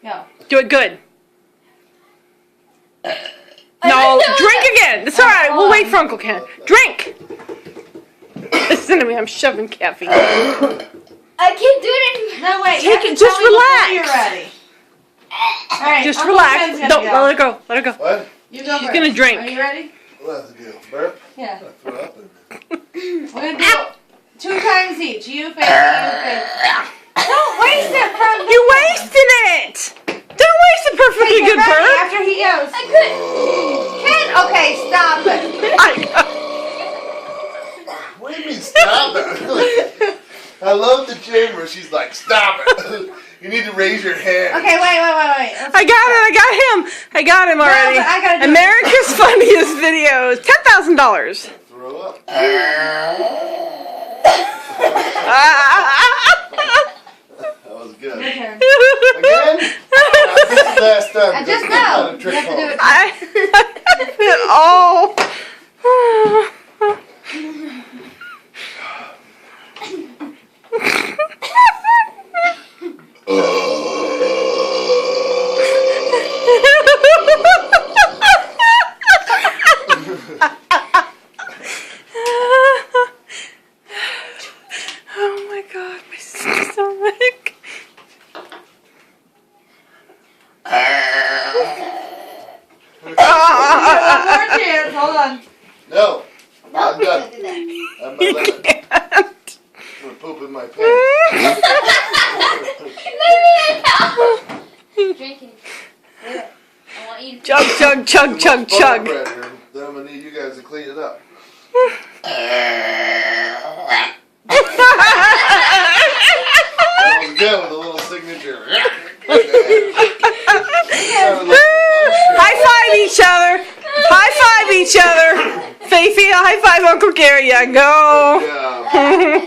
Go. Do it good. No, drink again. It's alright. We'll wait for Uncle Ken. Drink! Listen to me. I'm shoving caffeine. I can't do it anymore. No, wait. Take it. Just relax. You're ready. All right. Just Uncle relax. Ken's gonna Don't go. let her go. Let her go. What? You go She's first. gonna drink. Are you ready? What have to do? Burp? Yeah. Throw up in We're gonna do it 2 times each. You face it. Don't waste it from You wasting it! Don't waste a perfectly good burp. After he goes. I couldn't. Ken, okay, stop it. What do you mean stop it? I love the chamber. She's like, stop it. You need to raise your hand. Okay, wait. I got him already. but I gotta do America's funniest videos. $10,000. Throw up. That was good. Your turn. Again? This is the last time. I just It's know. not a trick You have to do hole. it. Oh. Oh my God, my stomach. One more chance. Hold on. No. I'm No, done. don't do that. I'm not letting it. Can't. I'm gonna poop in my pants. Drink it. Do it. I want you to. Chug, chug, chug, chug, chug. Then I'm gonna need you guys to clean it up. That was good with a little signature. High five each other. High five each other. Faye, high five Uncle Gary. Yeah, go. Yeah.